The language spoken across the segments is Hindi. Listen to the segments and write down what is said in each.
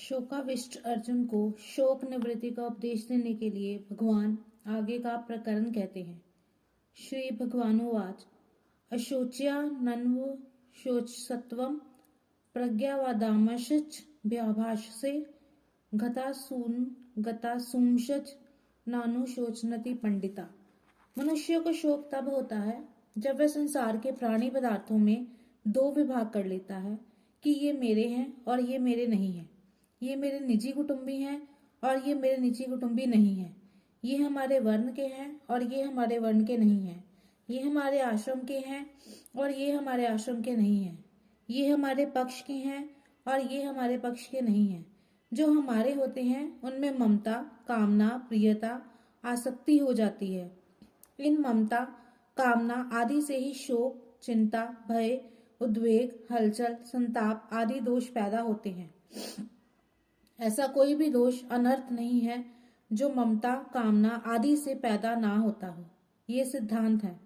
शोकाविष्ट अर्जुन को शोक निवृत्ति का उपदेश देने के लिए भगवान आगे का प्रकरण कहते हैं। श्री भगवानुवाच अशोच्या नन्व शोचसत्वम प्रज्ञावादामशच व्याभाषसे गतासूंशच नानु शोचनति पंडिता। मनुष्य को शोक तब होता है जब वह संसार के प्राणी पदार्थों में दो विभाग कर लेता है कि ये मेरे हैं और ये मेरे नहीं हैं, ये मेरे निजी कुटुंबी हैं और ये मेरे निजी कुटुंबी नहीं हैं, ये हमारे वर्ण के हैं और ये हमारे वर्ण के नहीं हैं, ये हमारे आश्रम के हैं और ये हमारे आश्रम के नहीं हैं, ये हमारे पक्ष के हैं और ये हमारे पक्ष के नहीं हैं। जो हमारे होते हैं उनमें ममता, कामना, प्रियता, आसक्ति हो जाती है। इन ममता, कामना आदि से ही शोक, चिंता, भय, उद्वेग, हलचल, संताप आदि दोष पैदा होते हैं। ऐसा कोई भी दोष अनर्थ नहीं है जो ममता, कामना आदि से पैदा ना होता हो। ये सिद्धांत है।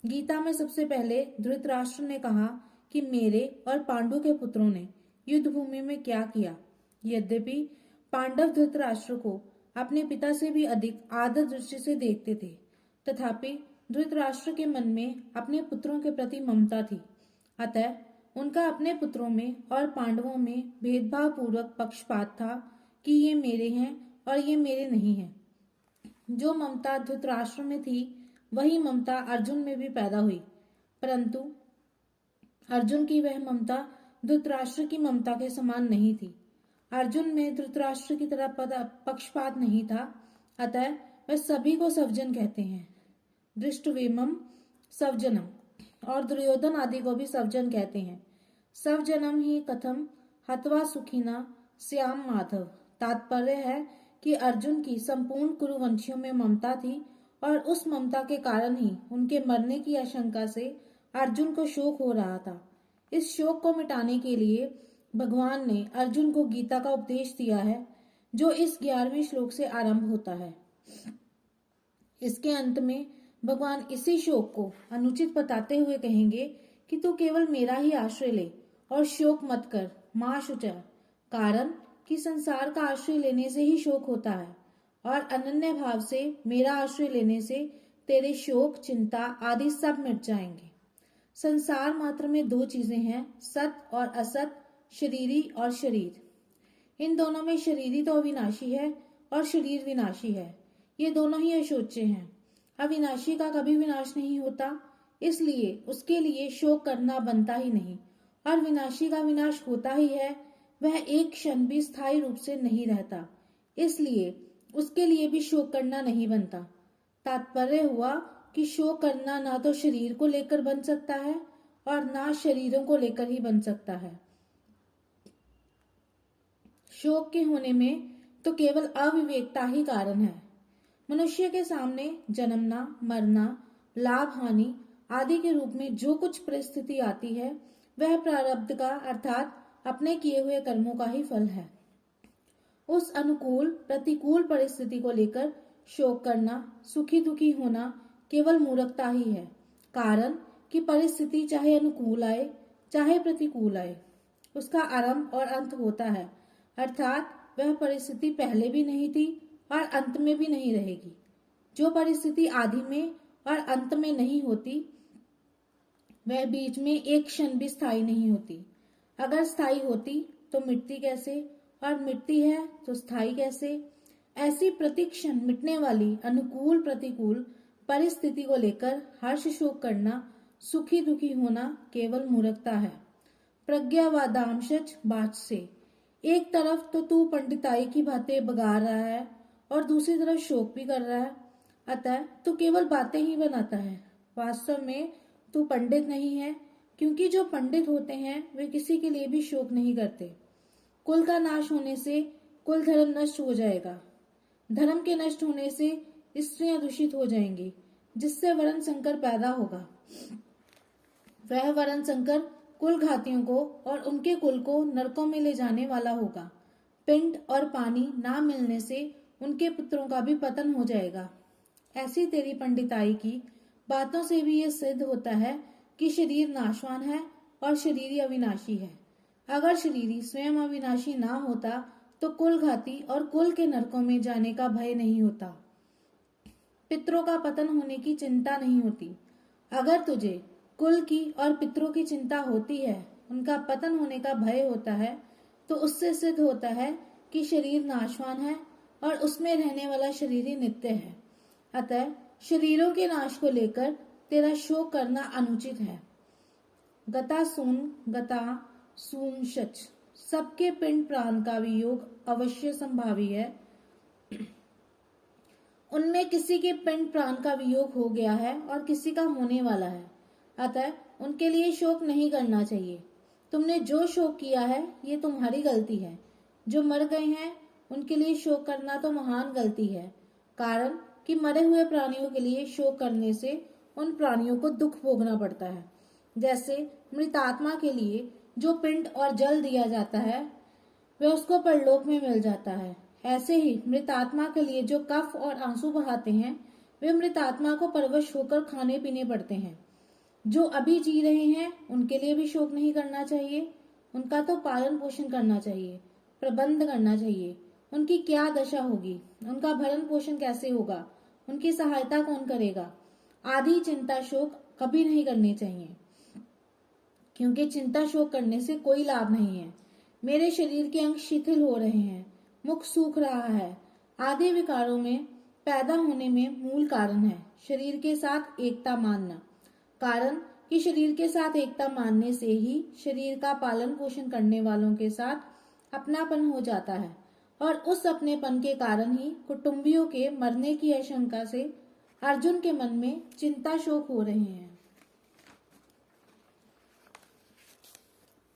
गीता में सबसे पहले धृतराष्ट्र ने कहा कि मेरे और पांडु के पुत्रों ने युद्ध भूमि में क्या किया। यद्यपि पांडव धृतराष्ट्र को अपने पिता से भी अधिक आदर दृष्टि से देखते थे, तथापि धृतराष्ट्र के मन में अपने पुत्रों के प्रति ममता थी। अतः उनका अपने पुत्रों में और पांडवों में भेदभाव पूर्वक पक्षपात था कि ये मेरे हैं और ये मेरे नहीं हैं। जो ममता धृतराष्ट्र में थी वही ममता अर्जुन में भी पैदा हुई, परंतु अर्जुन की वह ममता धृतराष्ट्र की ममता के समान नहीं थी। अर्जुन में धृतराष्ट्र की तरह पक्षपात नहीं था, अतः वह सभी को सवजन कहते हैं। दृष्टवेमम सवजनम और दुर्योधन आदि को भी सवजन कहते हैं। सवजनम ही कथम हत्वा सुखिना श्याम माधव। तात्पर्य है कि अर्जुन की संपूर्ण कुरुवंशियों में ममता थी और उस ममता के कारण ही उनके मरने की आशंका से अर्जुन को शोक हो रहा था। इस शोक को मिटाने के लिए भगवान ने अर्जुन को गीता का उपदेश दिया है, जो इस 11वें श्लोक से आरंभ होता है। इसके अंत में भगवान इसी शोक को अनुचित बताते हुए कहेंगे कि तू केवल मेरा ही आश्रय ले और शोक मत कर, मां शुचा। कारण कि संसार का आश्रय लेने से ही शोक होता है और अनन्य भाव से मेरा आश्रय लेने से तेरे शोक, चिंता आदि सब मिट जाएंगे। संसार मात्र में दो चीजें हैं, सत और असत, शरीरी और शरीर। इन दोनों में शरीरी तो अविनाशी है और शरीर विनाशी है। ये दोनों ही अशोच्य हैं। अविनाशी का कभी विनाश नहीं होता, इसलिए उसके लिए शोक करना बनता ही नहीं, और विनाशी का विनाश होता ही है, वह एक क्षण भी स्थायी रूप से नहीं रहता, इसलिए उसके लिए भी शोक करना नहीं बनता। तात्पर्य हुआ कि शोक करना ना तो शरीर को लेकर बन सकता है और ना शरीरों को लेकर ही बन सकता है। शोक के होने में तो केवल अविवेकता ही कारण है। मनुष्य के सामने जन्मना, मरना, लाभ हानि आदि के रूप में जो कुछ परिस्थिति आती है वह प्रारब्ध का अर्थात अपने किए हुए कर्मों का ही फल है। उस अनुकूल प्रतिकूल परिस्थिति को लेकर शोक करना, सुखी दुखी होना केवल मूर्खता ही है। कारण कि परिस्थिति चाहे अनुकूल आए चाहे प्रतिकूल आए, उसका आरंभ और अंत होता है, अर्थात वह परिस्थिति पहले भी नहीं थी और अंत में भी नहीं रहेगी। जो परिस्थिति आदि में और अंत में नहीं होती वह बीच में एक क्षण भी स्थायी नहीं होती। अगर स्थायी होती तो मिटती कैसे, और मिटती है तो स्थायी कैसे। ऐसी प्रतिक्षण मिटने वाली अनुकूल प्रतिकूल परिस्थिति को लेकर हर्ष शोक करना, सुखी दुखी होना केवल मूर्खता है। प्रज्ञावादांशच बात से एक तरफ तो तू पंडिताई की बातें बगा रहा है और दूसरी तरफ शोक भी कर रहा है, अतः तू केवल बातें ही बनाता है। वास्तव में तू पंडित नहीं है, क्योंकि जो पंडित होते हैं वे किसी के लिए भी शोक नहीं करते। कुल का नाश होने से कुल धर्म नष्ट हो जाएगा, धर्म के नष्ट होने से स्त्रियां दूषित हो जाएंगी, जिससे वर्ण संकर पैदा होगा। वह वर्ण संकर कुल घातियों को और उनके कुल को नरकों में ले जाने वाला होगा। पिंड और पानी ना मिलने से उनके पुत्रों का भी पतन हो जाएगा। ऐसी तेरी पंडिताई की बातों से भी यह सिद्ध होता है कि शरीर नाशवान है और शरीर अविनाशी है। अगर शरीर स्वयं अविनाशी ना होता तो कुलघाती और कुल के नरकों में जाने का भय नहीं होता, पितरों का पतन होने की चिंता नहीं होती। अगर तुझे कुल की और पितरों की चिंता होती है, उनका पतन होने का भय होता है, तो उससे सिद्ध होता है कि शरीर नाशवान है और उसमें रहने वाला शरीर ही नित्य है। अतः शरीरों के नाश को लेकर तेरा शोक करना अनुचित है। गता सून शच, सबके पिंड प्राण का वियोग अवश्य संभावी है। उनमें किसी के पिंड प्राण का वियोग हो गया है और किसी का होने वाला है, अतः उनके लिए शोक नहीं करना चाहिए। तुमने जो शोक किया है ये तुम्हारी गलती है। जो मर गए हैं उनके लिए शोक करना तो महान गलती है, कारण कि मरे हुए प्राणियों के लिए शोक करने से उन प्राणियों को दुख भोगना पड़ता है। जैसे मृतात्मा के लिए जो पिंड और जल दिया जाता है वह उसको परलोक में मिल जाता है, ऐसे ही मृतात्मा के लिए जो कफ और आंसू बहाते हैं वे मृतात्मा को परवश होकर खाने पीने पड़ते हैं। जो अभी जी रहे हैं उनके लिए भी शोक नहीं करना चाहिए, उनका तो पालन पोषण करना चाहिए, प्रबंध करना चाहिए। उनकी क्या दशा होगी, उनका भरण पोषण कैसे होगा, उनकी सहायता कौन करेगा, आदि चिंता शोक कभी नहीं करने चाहिए, क्योंकि चिंता शोक करने से कोई लाभ नहीं है। मेरे शरीर के अंग शिथिल हो रहे हैं, मुख सूख रहा है, आदि विकारों में पैदा होने में मूल कारण है शरीर के साथ एकता मानना। कारण कि शरीर के साथ एकता मानने से ही शरीर का पालन पोषण करने वालों के साथ अपनापन हो जाता है और उस अपनेपन के कारण ही कुटुंबियों के मरने की आशंका से अर्जुन के मन में चिंता शोक हो रहे हैं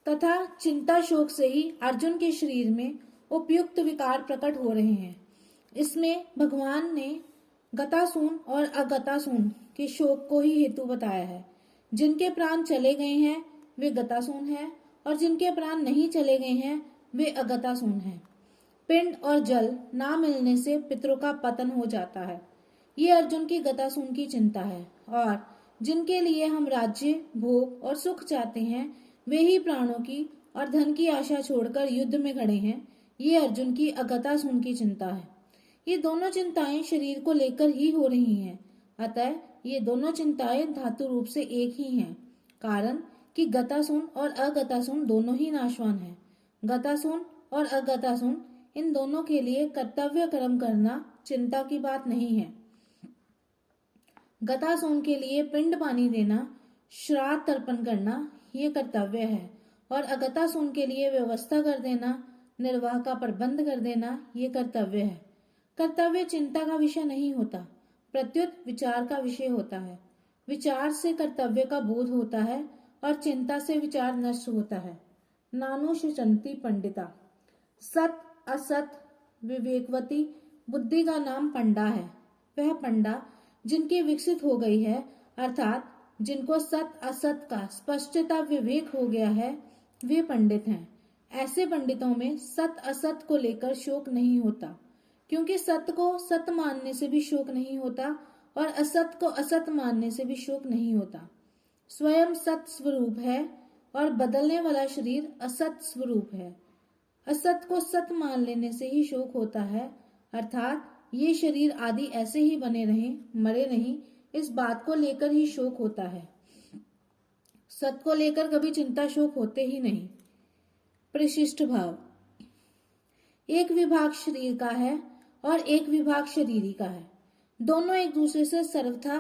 तथा चिंता शोक से ही अर्जुन के शरीर में उपयुक्त विकार प्रकट हो रहे हैं। इसमें भगवान ने गतासून और अगतासून के शोक को ही हेतु बताया है। जिनके प्राण चले गए हैं वे गतासून हैं और जिनके प्राण नहीं चले गए हैं वे अगतासून हैं। पिंड और जल ना मिलने से पितरों का पतन हो जाता है, ये अर्जुन की गतासून की चिंता है। और जिनके लिए हम राज्य भोग और सुख चाहते हैं वे ही प्राणों की और धन की आशा छोड़कर युद्ध में खड़े हैं, ये अर्जुन की अगतासून की चिंता है। ये दोनों चिंताएं शरीर को लेकर ही हो रही हैं, अतः ये दोनों चिंताएं धातु रूप से एक ही हैं, कारण कि गतासून और अगतासून दोनों ही नाशवान हैं। गतासून और अगतासून इन दोनों के लिए कर्तव्य कर्म करना चिंता की बात नहीं है। गतासून के लिए पिंड पानी देना, श्राद्ध तर्पण करना ये कर्तव्य है और अगतासून के लिए व्यवस्था कर देना, निर्वाह का प्रबंध कर देना ये कर्तव्य है। कर्तव्य चिंता का विषय नहीं होता, प्रत्युत विचार का विषय होता है। विचार से कर्तव्य का बोध होता है और चिंता से विचार नष्ट होता है। नानुशचन्ति पंडिता, सत असत विवेकवती बुद्धि का नाम पंडा है। वह पंडा जिनकी विकसित हो गई है, अर्थात जिनको सत असत का स्पष्टता विवेक हो गया है, वे पंडित हैं। ऐसे पंडितों में सत असत को लेकर शोक नहीं होता, क्योंकि सत्य को सत्य मानने से भी शोक नहीं होता और असत को असत मानने से भी शोक नहीं होता। स्वयं सत स्वरूप है और बदलने वाला शरीर असत स्वरूप है। असत को सत्य मान लेने से ही शोक होता है, अर्थात ये शरीर आदि ऐसे ही बने रहें, मरे नहीं, इस बात को लेकर ही शोक होता है। सत्य को लेकर कभी चिंता शोक होते ही नहीं। परिशिष्ट भाव, एक विभाग शरीर का है और एक विभाग शरीरी का है। दोनों एक दूसरे से सर्वथा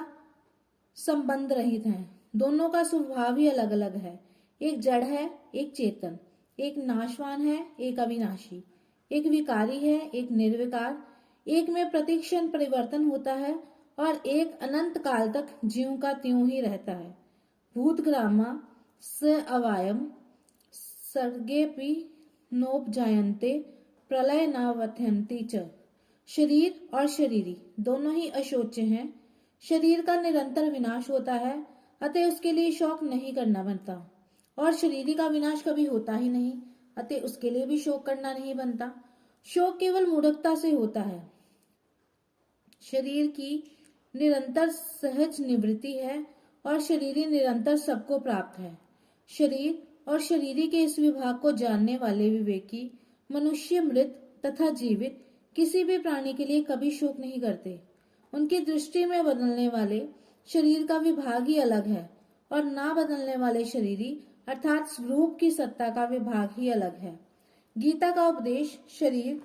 संबंध रहित हैं। दोनों का स्वभाव ही अलग अलग है। एक जड़ है, एक चेतन, एक नाशवान है, एक अविनाशी, एक विकारी है, एक निर्विकार, एक में प्रतिक्षण परिवर्तन होता है और एक अनंत काल तक ज्यों का त्यों ही रहता है। भूतग्रामा स अवायम सर्गेपि नोपजायन्ते प्रलय नावत्यन्ति च। शरीर और शरीरी दोनों ही अशोच्य हैं। शरीर का निरंतर विनाश होता है, अतः उसके लिए शोक नहीं करना बनता, और शरीरी का विनाश कभी होता ही नहीं, अतः उसके लिए भी शोक करना नहीं बनता। शोक केवल मूढ़ता से होता है। शरीर की निरंतर सहज निवृत्ति है और शरीरी निरंतर सबको प्राप्त है। शरीर और शरीरी के इस विभाग को जानने वाले विवेकी मनुष्य मृत तथा जीवित किसी भी प्राणी के लिए कभी शोक नहीं करते। उनकी दृष्टि में बदलने वाले शरीर का विभाग ही अलग है और ना बदलने वाले शरीरी अर्थात स्वरूप की सत्ता का विभाग ही अलग है। गीता का उपदेश शरीर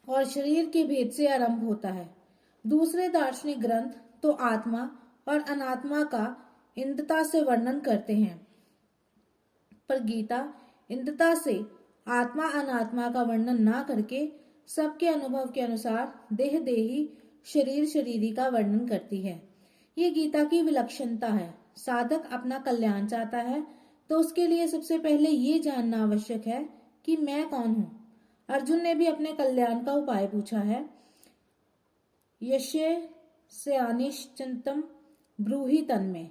और शरीर के भेद से आरंभ होता है। दूसरे दार्शनिक ग्रंथ तो आत्मा और अनात्मा का इंद्रता से वर्णन करते हैं, पर गीता इंद्रता से आत्मा अनात्मा का वर्णन ना करके सबके अनुभव के अनुसार देह देही शरीर शरीरी का वर्णन करती है। ये गीता की विलक्षणता है। साधक अपना कल्याण चाहता है तो उसके लिए सबसे पहले ये जानना आवश्यक है कि मैं कौन हूँ। अर्जुन ने भी अपने कल्याण का उपाय पूछा है। यशे से अनिश्चितम ब्रूहि तन्मे।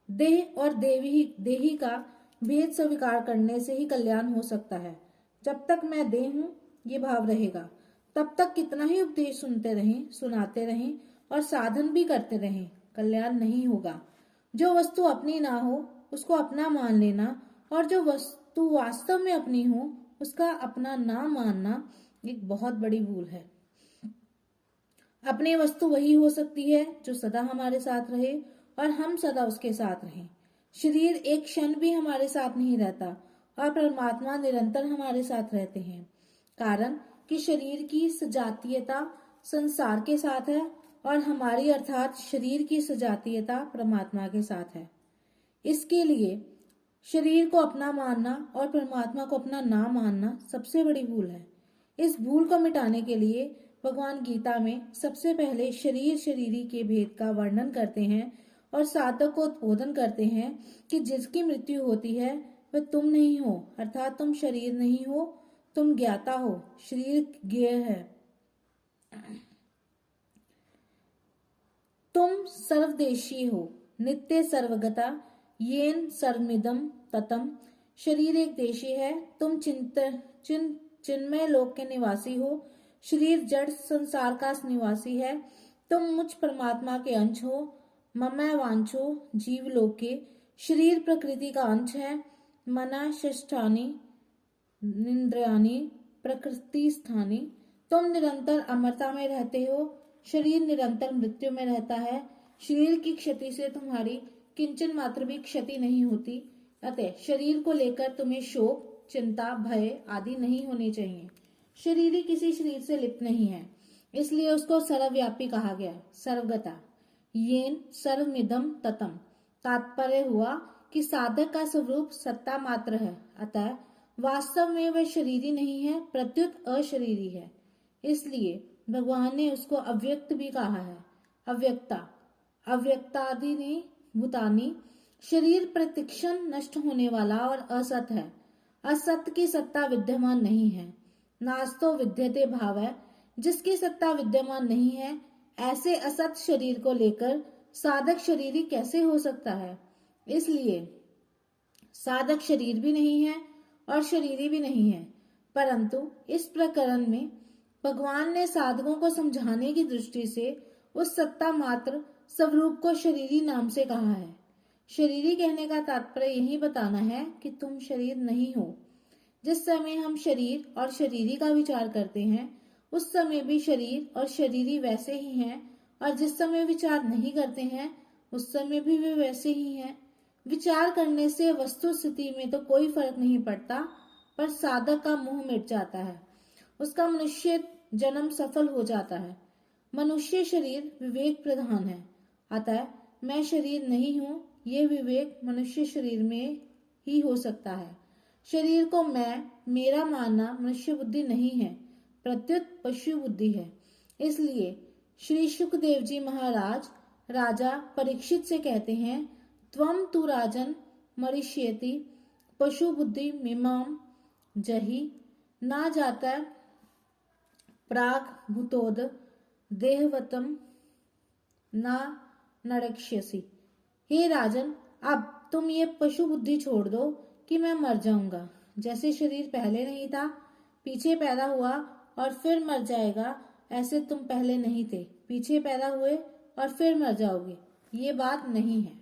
देह और देही का भेद स्वीकार करने से ही कल्याण हो सकता है। जब तक मैं देह हूं ये भाव रहेगा तब तक कितना ही उपदेश सुनते रहें, सुनाते रहें और साधन भी करते रहें, कल्याण नहीं होगा। जो वस्तु अपनी ना हो उसको अपना मान लेना और जो वस्तु वास्तव में अपनी हो उसका अपना ना मानना एक बहुत बड़ी भूल है। अपनी वस्तु वही हो सकती है जो सदा हमारे साथ रहे और हम सदा उसके साथ रहें। शरीर एक क्षण भी हमारे साथ नहीं रहता और परमात्मा निरंतर हमारे साथ रहते हैं। कारण कि शरीर की सजातीयता संसार के साथ है और हमारी अर्थात शरीर की सजातीयता परमात्मा के साथ है। इसके लिए शरीर को अपना मानना और परमात्मा को अपना ना मानना सबसे बड़ी भूल है। इस भूल को मिटाने के लिए भगवान गीता में सबसे पहले शरीर शरीरी के भेद का वर्णन करते हैं और साधक को उद्बोधन करते हैं कि जिसकी मृत्यु होती है वह तुम नहीं हो, अर्थात तुम शरीर नहीं हो, तुम ज्ञाता हो, शरीर ज्ञेय है। तुम सर्वदेशी हो, नित्य सर्वगता, येन सर्वमिदं ततम। शरीर एक देशी है, तुम चिन्मय लोक के निवासी हो। शरीर जड़ संसार का निवासी है, तुम मुझ परमात्मा के अंश हो। ममै वांछो जीव लोके। शरीर प्रकृति का अंश है। मना षष्ठानि निंद्रियानि प्रकृति स्थानी। तुम निरंतर अमरता में रहते हो, शरीर निरंतर मृत्यु में रहता है। शरीर की क्षति से तुम्हारी किंचन मात्र भी क्षति नहीं होती, अतः शरीर को लेकर तुम्हें शोक, चिंता, भय आदि नहीं होने चाहिए। शरीर ही किसी शरीर से लिप्त नहीं है, इसलिए उसको सर्वव्यापी कहा गया, सर्वगता। येन सर्वमिदं ततम। तात्पर्य हुआ कि साधक का स्वरूप सत्ता मात्र है, अतः वास्तव में वह शरीरी नहीं है, प्रत्युत अशरीरी है। इसलिए भगवान ने उसको अव्यक्त भी कहा है। अव्यक्ता, अव्यक्तादि भूतानि। शरीर प्रतिक्षण नष्ट होने वाला और असत है। असत की सत्ता विद्यमान नहीं है। नास्तो विद्यते भाव है। जिसकी सत्ता विद्यमान नहीं है, ऐसे असत शरीर को लेकर साधक शरीरी कैसे हो सकता है। इसलिए साधक शरीर भी नहीं है और शरीरी भी नहीं है। परंतु इस प्रकरण में भगवान ने साधकों को समझाने की दृष्टि से उस सत्ता मात्र स्वरूप को शरीरी नाम से कहा है। शरीरी कहने का तात्पर्य यही बताना है कि तुम शरीर नहीं हो। जिस समय हम शरीर और शरीरी का विचार करते हैं उस समय भी शरीर और शरीरी वैसे ही हैं, और जिस समय विचार नहीं करते हैं उस समय भी वे वैसे ही हैं। विचार करने से वस्तु स्थिति में तो कोई फर्क नहीं पड़ता, पर साधक का मुंह मिट जाता है, उसका मनुष्य जन्म सफल हो जाता है। मनुष्य शरीर विवेक प्रधान है, अतः मैं शरीर नहीं हूँ ये विवेक मनुष्य शरीर में ही हो सकता है। शरीर को मैं मेरा मानना मनुष्य बुद्धि नहीं है, प्रत्युत पशु बुद्धि है। इसलिए श्री सुखदेव जी महाराज राजा परीक्षित से कहते हैं, त्वम तु राजन मरिष्यति पशु बुद्धि मिमाम जहि ना जाता प्राग भूतोद देहवतम ना नरक्ष्यसि। हे राजन, अब तुम ये पशु बुद्धि छोड़ दो कि मैं मर जाऊंगा। जैसे शरीर पहले नहीं था, पीछे पैदा हुआ और फिर मर जाएगा, ऐसे तुम पहले नहीं थे, पीछे पैदा हुए और फिर मर जाओगे। ये बात नहीं है।